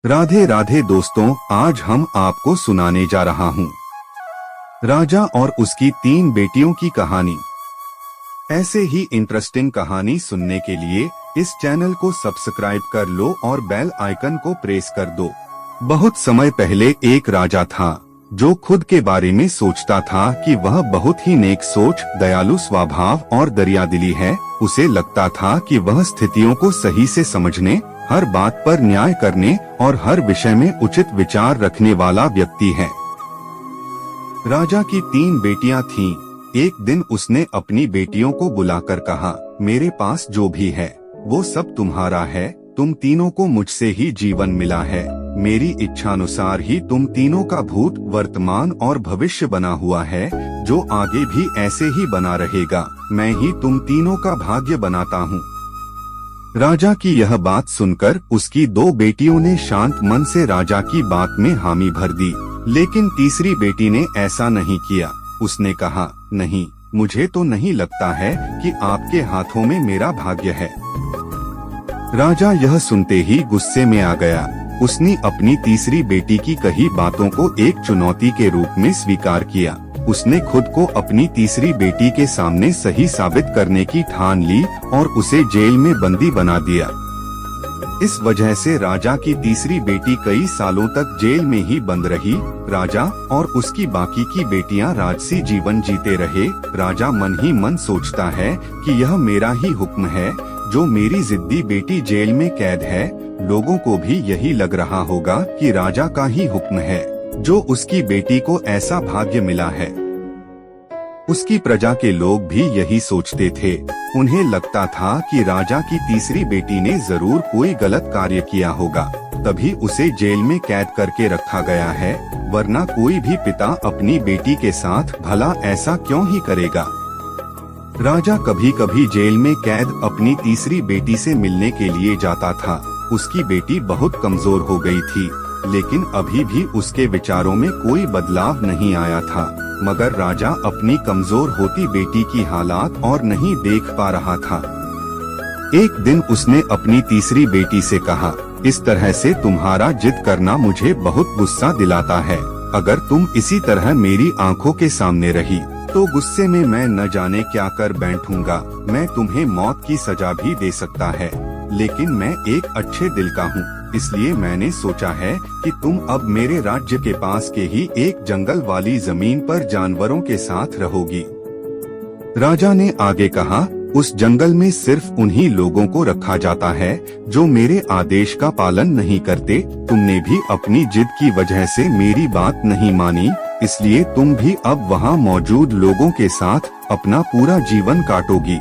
राधे राधे दोस्तों, आज हम आपको सुनाने जा रहा हूँ राजा और उसकी 3 बेटियों की कहानी। ऐसे ही इंटरेस्टिंग कहानी सुनने के लिए इस चैनल को सब्सक्राइब कर लो और बेल आइकन को प्रेस कर दो। बहुत समय पहले एक राजा था जो खुद के बारे में सोचता था कि वह बहुत ही नेक सोच, दयालु स्वभाव और दरियादिली है। उसे लगता था कि वह स्थितियों को सही से समझने, हर बात पर न्याय करने और हर विषय में उचित विचार रखने वाला व्यक्ति है। राजा की 3 बेटियां थीं। एक दिन उसने अपनी बेटियों को बुलाकर कहा, मेरे पास जो भी है वो सब तुम्हारा है। तुम तीनों को मुझसे ही जीवन मिला है। मेरी इच्छानुसार ही तुम तीनों का भूत, वर्तमान और भविष्य बना हुआ है, जो आगे भी ऐसे ही बना रहेगा। मैं ही तुम तीनों का भाग्य बनाता हूँ। राजा की यह बात सुनकर उसकी 2 बेटियों ने शांत मन से राजा की बात में हामी भर दी, लेकिन तीसरी बेटी ने ऐसा नहीं किया। उसने कहा, नहीं, मुझे तो नहीं लगता है कि आपके हाथों में मेरा भाग्य है। राजा यह सुनते ही गुस्से में आ गया। उसने अपनी तीसरी बेटी की कही बातों को एक चुनौती के रूप में स्वीकार किया। उसने खुद को अपनी तीसरी बेटी के सामने सही साबित करने की ठान ली और उसे जेल में बंदी बना दिया। इस वजह से राजा की तीसरी बेटी कई सालों तक जेल में ही बंद रही। राजा और उसकी बाकी की बेटियां राजसी जीवन जीते रहे। राजा मन ही मन सोचता है कि यह मेरा ही हुक्म है, जो मेरी जिद्दी बेटी जेल में कैद है। लोगों को भी यही लग रहा होगा कि राजा का ही हुक्म है, जो उसकी बेटी को ऐसा भाग्य मिला है। उसकी प्रजा के लोग भी यही सोचते थे। उन्हें लगता था कि राजा की तीसरी बेटी ने जरूर कोई गलत कार्य किया होगा, तभी उसे जेल में कैद करके रखा गया है, वरना कोई भी पिता अपनी बेटी के साथ भला ऐसा क्यों ही करेगा। राजा कभी कभी जेल में कैद अपनी तीसरी बेटी से मिलने के लिए जाता था। उसकी बेटी बहुत कमजोर हो गई थी, लेकिन अभी भी उसके विचारों में कोई बदलाव नहीं आया था। मगर राजा अपनी कमजोर होती बेटी की हालात और नहीं देख पा रहा था। एक दिन उसने अपनी तीसरी बेटी से कहा, इस तरह से तुम्हारा जिद करना मुझे बहुत गुस्सा दिलाता है। अगर तुम इसी तरह मेरी आंखों के सामने रही तो गुस्से में मैं न जाने क्या कर बैठूंगा। मैं तुम्हें मौत की सजा भी दे सकता है, लेकिन मैं एक अच्छे दिल का हूँ, इसलिए मैंने सोचा है कि तुम अब मेरे राज्य के पास के ही एक जंगल वाली जमीन पर जानवरों के साथ रहोगी। राजा ने आगे कहा, उस जंगल में सिर्फ उन्हीं लोगों को रखा जाता है जो मेरे आदेश का पालन नहीं करते। तुमने भी अपनी जिद की वजह से मेरी बात नहीं मानी, इसलिए तुम भी अब वहाँ मौजूद लोगों के साथ अपना पूरा जीवन काटोगी।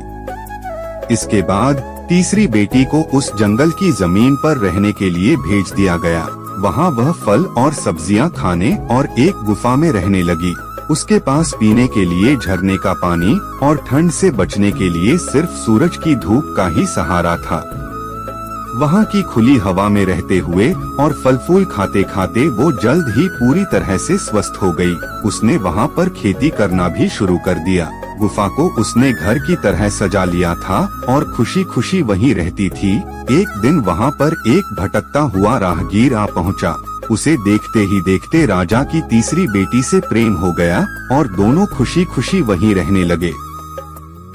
इसके बाद तीसरी बेटी को उस जंगल की जमीन पर रहने के लिए भेज दिया गया। वहाँ वह फल और सब्जियां खाने और एक गुफा में रहने लगी। उसके पास पीने के लिए झरने का पानी और ठंड से बचने के लिए सिर्फ सूरज की धूप का ही सहारा था। वहाँ की खुली हवा में रहते हुए और फल फूल खाते खाते वो जल्द ही पूरी तरह से स्वस्थ हो गई। उसने वहाँ पर खेती करना भी शुरू कर दिया। गुफा को उसने घर की तरह सजा लिया था और खुशी खुशी वहीं रहती थी। एक दिन वहाँ पर एक भटकता हुआ राहगीर आ पहुँचा। उसे देखते ही देखते राजा की तीसरी बेटी से प्रेम हो गया और दोनों खुशी खुशी वहीं रहने लगे।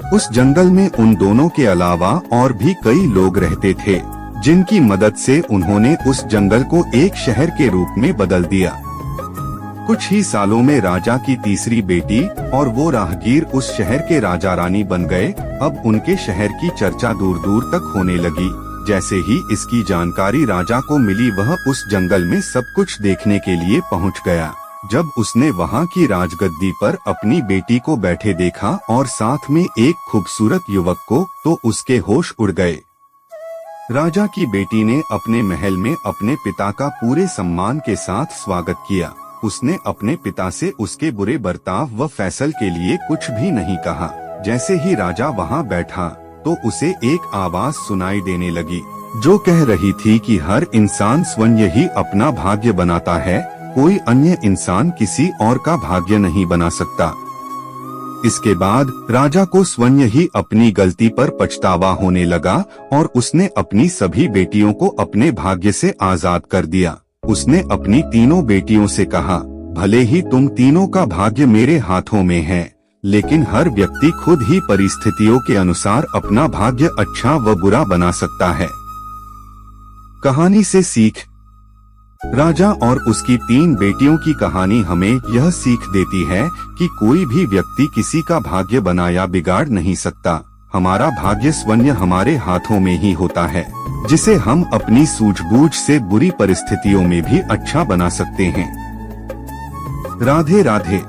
उस जंगल में उन दोनों के अलावा और भी कई लोग रहते थे, जिनकी मदद से उन्होंने उस जंगल को एक शहर के रूप में बदल दिया। कुछ ही सालों में राजा की तीसरी बेटी और वो राहगीर उस शहर के राजा रानी बन गए। अब उनके शहर की चर्चा दूर दूर तक होने लगी। जैसे ही इसकी जानकारी राजा को मिली, वह उस जंगल में सब कुछ देखने के लिए पहुंच गया। जब उसने वहां की राजगद्दी पर अपनी बेटी को बैठे देखा और साथ में एक खूबसूरत युवक को, तो उसके होश उड़ गए। राजा की बेटी ने अपने महल में अपने पिता का पूरे सम्मान के साथ स्वागत किया। उसने अपने पिता से उसके बुरे बर्ताव व फैसल के लिए कुछ भी नहीं कहा। जैसे ही राजा वहां बैठा तो उसे एक आवाज सुनाई देने लगी, जो कह रही थी कि हर इंसान स्वयं ही अपना भाग्य बनाता है, कोई अन्य इंसान किसी और का भाग्य नहीं बना सकता। इसके बाद राजा को स्वयं ही अपनी गलती पर पछतावा होने लगा और उसने अपनी सभी बेटियों को अपने भाग्य से आजाद कर दिया। उसने अपनी तीनों बेटियों से कहा, भले ही तुम तीनों का भाग्य मेरे हाथों में है, लेकिन हर व्यक्ति खुद ही परिस्थितियों के अनुसार अपना भाग्य अच्छा व बुरा बना सकता है। कहानी से सीख। राजा और उसकी 3 बेटियों की कहानी हमें यह सीख देती है कि कोई भी व्यक्ति किसी का भाग्य बनाया बिगाड़ नहीं सकता। हमारा भाग्य स्वयं हमारे हाथों में ही होता है, जिसे हम अपनी सूझबूझ से बुरी परिस्थितियों में भी अच्छा बना सकते हैं। राधे राधे।